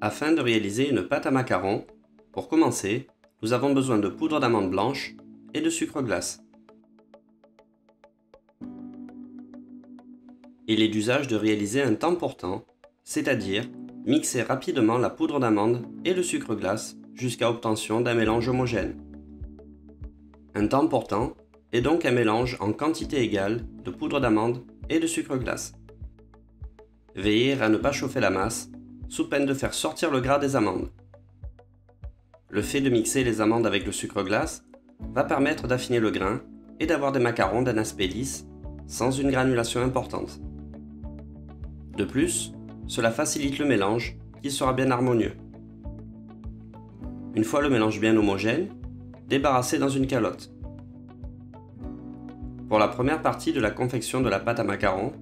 Afin de réaliser une pâte à macarons, pour commencer, nous avons besoin de poudre d'amande blanche et de sucre glace. Il est d'usage de réaliser un temps portant, c'est-à-dire mixer rapidement la poudre d'amande et le sucre glace jusqu'à obtention d'un mélange homogène. Un temps portant est donc un mélange en quantité égale de poudre d'amande et de sucre glace. Veillez à ne pas chauffer la masse, sous peine de faire sortir le gras des amandes. Le fait de mixer les amandes avec le sucre glace va permettre d'affiner le grain et d'avoir des macarons d'un aspect lisse, sans une granulation importante. De plus, cela facilite le mélange qui sera bien harmonieux. Une fois le mélange bien homogène, débarrassez dans une calotte. Pour la première partie de la confection de la pâte à macarons,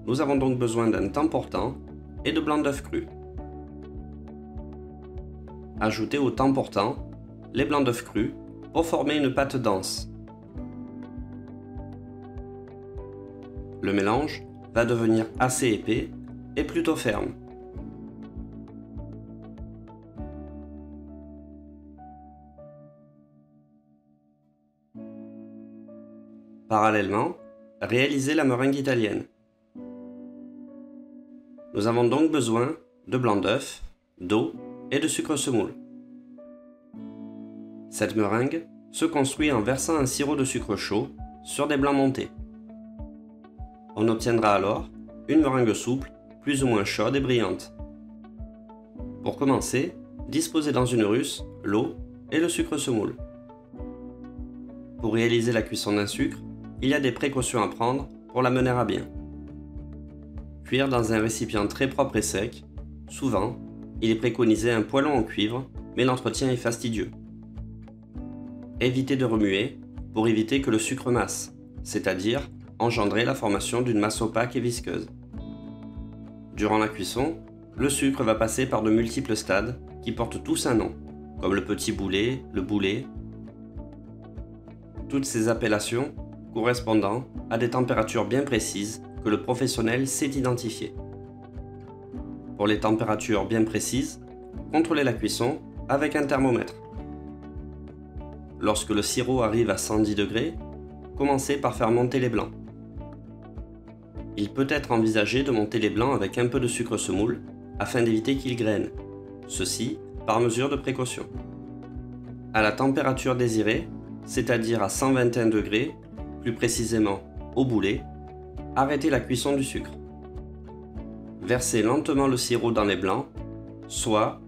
nous avons donc besoin d'un temps portant et de blanc d'œuf cru. Ajoutez au temps portant les blancs d'œuf crus pour former une pâte dense. Le mélange va devenir assez épais et plutôt ferme. Parallèlement, réalisez la meringue italienne. Nous avons donc besoin de blanc d'œuf, d'eau et de sucre semoule. Cette meringue se construit en versant un sirop de sucre chaud sur des blancs montés. On obtiendra alors une meringue souple, plus ou moins chaude et brillante. Pour commencer, disposez dans une russe l'eau et le sucre semoule. Pour réaliser la cuisson d'un sucre, il y a des précautions à prendre pour la mener à bien. Cuire dans un récipient très propre et sec. Souvent, il est préconisé un poêlon en cuivre, mais l'entretien est fastidieux. Évitez de remuer pour éviter que le sucre masse, c'est-à-dire engendrer la formation d'une masse opaque et visqueuse. Durant la cuisson, le sucre va passer par de multiples stades qui portent tous un nom, comme le petit boulet, le boulet. Toutes ces appellations correspondant à des températures bien précises que le professionnel sait identifier. Pour les températures bien précises, contrôlez la cuisson avec un thermomètre. Lorsque le sirop arrive à 110 degrés, commencez par faire monter les blancs. Il peut être envisagé de monter les blancs avec un peu de sucre semoule afin d'éviter qu'ils grainent, ceci par mesure de précaution. À la température désirée, c'est-à-dire à 121 degrés, plus précisément au boulet, arrêtez la cuisson du sucre. Versez lentement le sirop dans les blancs, soit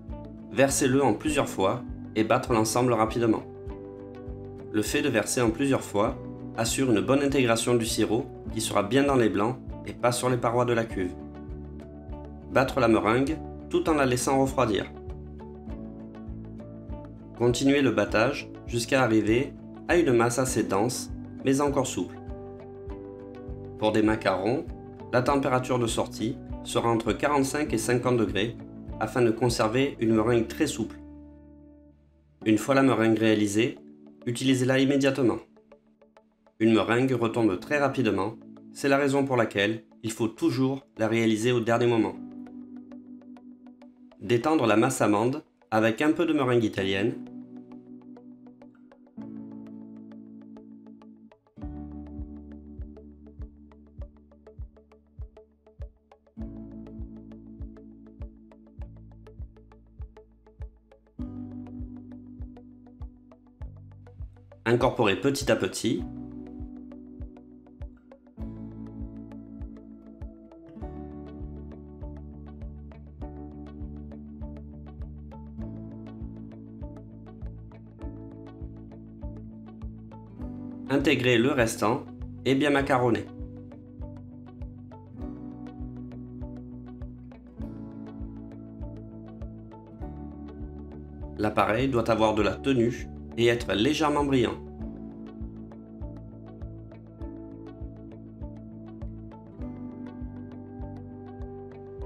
versez-le en plusieurs fois et battre l'ensemble rapidement. Le fait de verser en plusieurs fois assure une bonne intégration du sirop qui sera bien dans les blancs et pas sur les parois de la cuve. Battre la meringue tout en la laissant refroidir. Continuez le battage jusqu'à arriver à une masse assez dense mais encore souple. Pour des macarons, la température de sortie sera entre 45 et 50 degrés afin de conserver une meringue très souple. Une fois la meringue réalisée, utilisez-la immédiatement. Une meringue retombe très rapidement, c'est la raison pour laquelle il faut toujours la réaliser au dernier moment. Détendre la masse amande avec un peu de meringue italienne. Incorporer petit à petit. Intégrer le restant et bien macaronner. L'appareil doit avoir de la tenue et être légèrement brillant.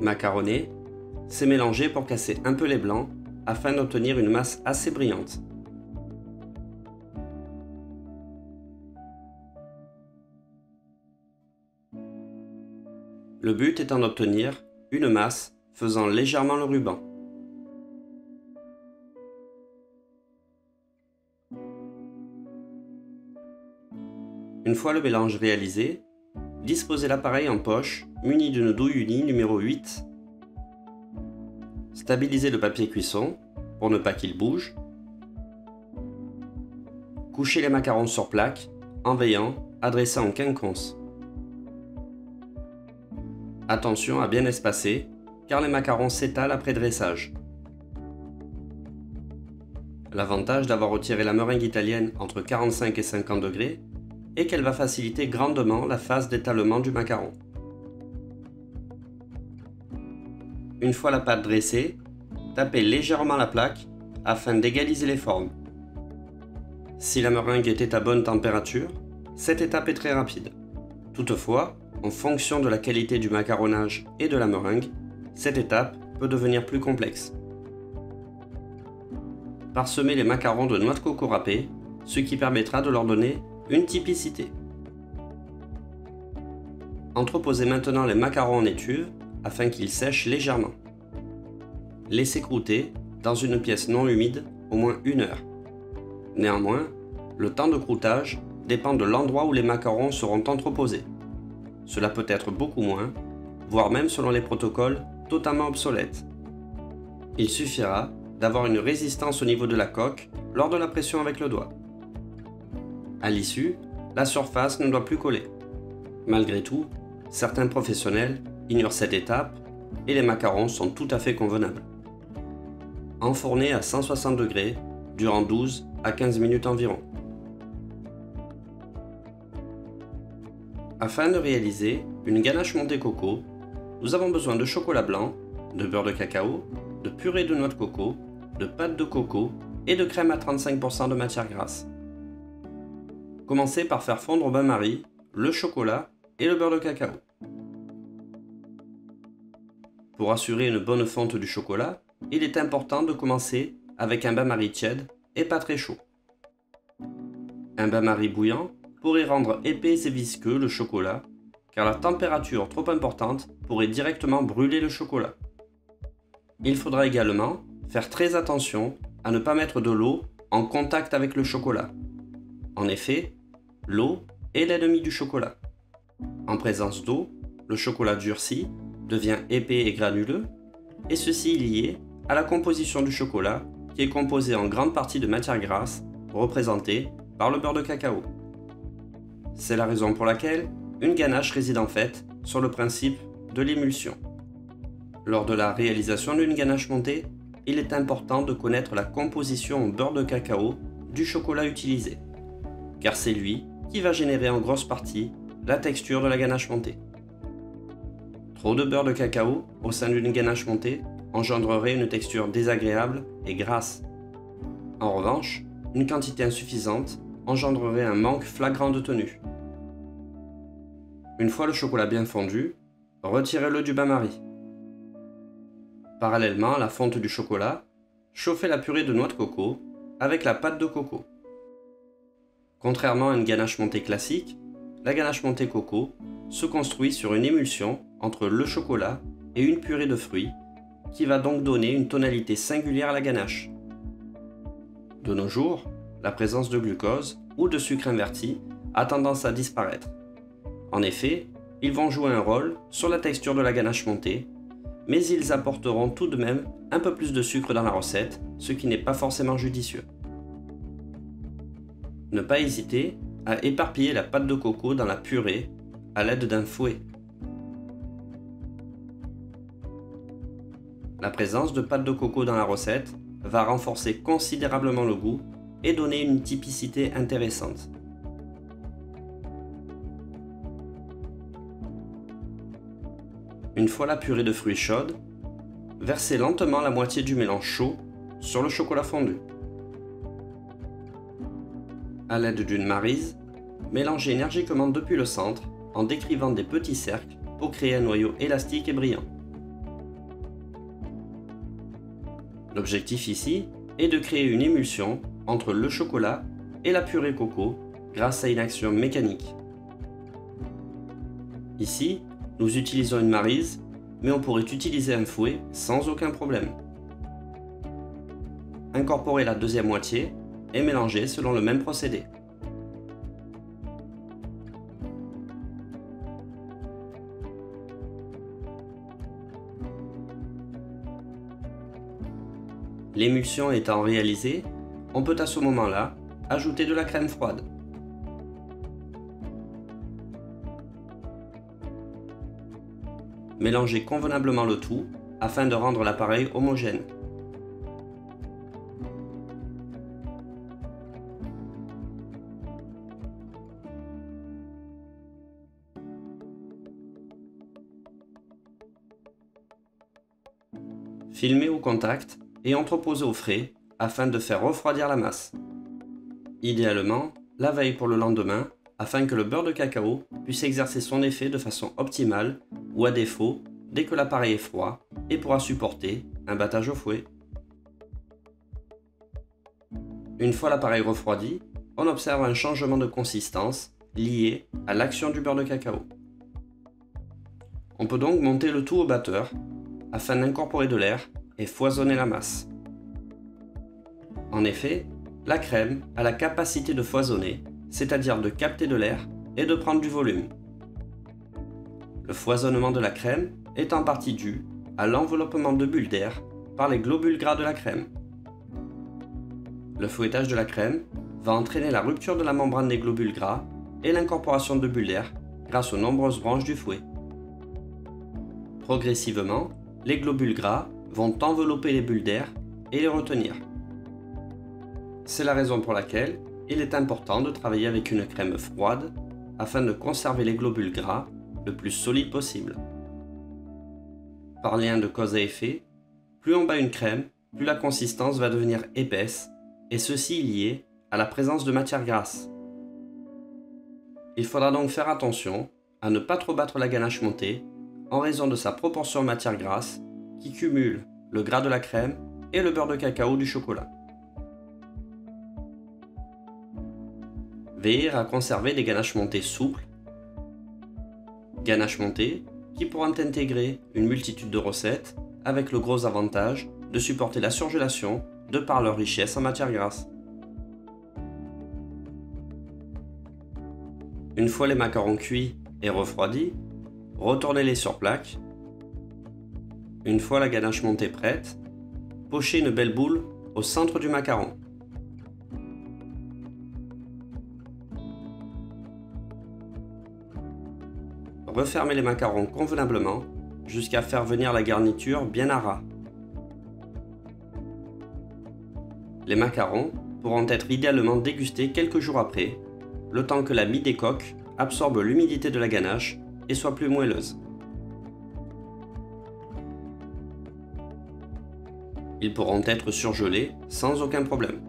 Macaronner, c'est mélanger pour casser un peu les blancs afin d'obtenir une masse assez brillante. Le but étant d'obtenir une masse faisant légèrement le ruban. Une fois le mélange réalisé, disposez l'appareil en poche muni d'une douille unie numéro 8. Stabilisez le papier cuisson pour ne pas qu'il bouge. Couchez les macarons sur plaque en veillant à dresser en quinconce. Attention à bien espacer car les macarons s'étalent après dressage. L'avantage d'avoir retiré la meringue italienne entre 45 et 50 degrés est qu'elle va faciliter grandement la phase d'étalement du macaron. Une fois la pâte dressée, tapez légèrement la plaque afin d'égaliser les formes. Si la meringue était à bonne température, cette étape est très rapide. Toutefois, en fonction de la qualité du macaronnage et de la meringue, cette étape peut devenir plus complexe. Parsemez les macarons de noix de coco râpée, ce qui permettra de leur donner une typicité. Entreposez maintenant les macarons en étuve afin qu'ils sèchent légèrement. Laissez croûter dans une pièce non humide au moins 1 heure. Néanmoins, le temps de croûtage dépend de l'endroit où les macarons seront entreposés. Cela peut être beaucoup moins, voire même selon les protocoles, totalement obsolètes. Il suffira d'avoir une résistance au niveau de la coque lors de la pression avec le doigt. À l'issue, la surface ne doit plus coller. Malgré tout, certains professionnels ignorent cette étape et les macarons sont tout à fait convenables. Enfournez à 160 degrés durant 12 à 15 minutes environ. Afin de réaliser une ganache montée coco, nous avons besoin de chocolat blanc, de beurre de cacao, de purée de noix de coco, de pâte de coco et de crème à 35% de matière grasse. Commencez par faire fondre au bain-marie le chocolat et le beurre de cacao. Pour assurer une bonne fonte du chocolat, il est important de commencer avec un bain-marie tiède et pas très chaud. Un bain-marie bouillant pourrait rendre épais et visqueux le chocolat, car la température trop importante pourrait directement brûler le chocolat. Il faudra également faire très attention à ne pas mettre de l'eau en contact avec le chocolat. En effet, l'eau est l'ennemi du chocolat. En présence d'eau, le chocolat durcit, devient épais et granuleux, et ceci est lié à la composition du chocolat qui est composé en grande partie de matière grasse, représentée par le beurre de cacao. C'est la raison pour laquelle une ganache réside en fait sur le principe de l'émulsion. Lors de la réalisation d'une ganache montée, il est important de connaître la composition en beurre de cacao du chocolat utilisé, car c'est lui qui va générer en grosse partie la texture de la ganache montée. Trop de beurre de cacao au sein d'une ganache montée engendrerait une texture désagréable et grasse. En revanche, une quantité insuffisante engendrerait un manque flagrant de tenue. Une fois le chocolat bien fondu, retirez-le du bain-marie. Parallèlement à la fonte du chocolat, chauffez la purée de noix de coco avec la pâte de coco. Contrairement à une ganache montée classique, la ganache montée coco se construit sur une émulsion entre le chocolat et une purée de fruits qui va donc donner une tonalité singulière à la ganache. De nos jours, la présence de glucose ou de sucre inverti a tendance à disparaître. En effet, ils vont jouer un rôle sur la texture de la ganache montée, mais ils apporteront tout de même un peu plus de sucre dans la recette, ce qui n'est pas forcément judicieux. Ne pas hésiter à éparpiller la pâte de coco dans la purée à l'aide d'un fouet. La présence de pâte de coco dans la recette va renforcer considérablement le goût et donner une typicité intéressante. Une fois la purée de fruits chaude, versez lentement la moitié du mélange chaud sur le chocolat fondu. À l'aide d'une maryse, mélangez énergiquement depuis le centre en décrivant des petits cercles pour créer un noyau élastique et brillant. L'objectif ici est de créer une émulsion entre le chocolat et la purée coco grâce à une action mécanique. Ici, nous utilisons une maryse, mais on pourrait utiliser un fouet sans aucun problème. Incorporez la deuxième moitié et mélangez selon le même procédé. L'émulsion étant réalisée, on peut à ce moment-là ajouter de la crème froide. Mélangez convenablement le tout afin de rendre l'appareil homogène. Filmer au contact et entreposer au frais afin de faire refroidir la masse. Idéalement, la veille pour le lendemain afin que le beurre de cacao puisse exercer son effet de façon optimale ou à défaut dès que l'appareil est froid et pourra supporter un battage au fouet. Une fois l'appareil refroidi, on observe un changement de consistance lié à l'action du beurre de cacao. On peut donc monter le tout au batteur afin d'incorporer de l'air et foisonner la masse. En effet, la crème a la capacité de foisonner, c'est-à-dire de capter de l'air et de prendre du volume. Le foisonnement de la crème est en partie dû à l'enveloppement de bulles d'air par les globules gras de la crème. Le fouettage de la crème va entraîner la rupture de la membrane des globules gras et l'incorporation de bulles d'air grâce aux nombreuses branches du fouet. Progressivement, les globules gras vont envelopper les bulles d'air et les retenir. C'est la raison pour laquelle il est important de travailler avec une crème froide afin de conserver les globules gras le plus solides possible. Par lien de cause à effet, plus on bat une crème, plus la consistance va devenir épaisse, et ceci est lié à la présence de matière grasse. Il faudra donc faire attention à ne pas trop battre la ganache montée en raison de sa proportion matière grasse qui cumule le gras de la crème et le beurre de cacao du chocolat. Veillez à conserver des ganaches montées souples, ganaches montées qui pourront intégrer une multitude de recettes avec le gros avantage de supporter la surgélation de par leur richesse en matière grasse. Une fois les macarons cuits et refroidis, retournez-les sur plaque. Une fois la ganache montée prête, pochez une belle boule au centre du macaron. Refermez les macarons convenablement jusqu'à faire venir la garniture bien à ras. Les macarons pourront être idéalement dégustés quelques jours après, le temps que la mie des coques absorbe l'humidité de la ganache et soit plus moelleuse. Ils pourront être surgelés sans aucun problème.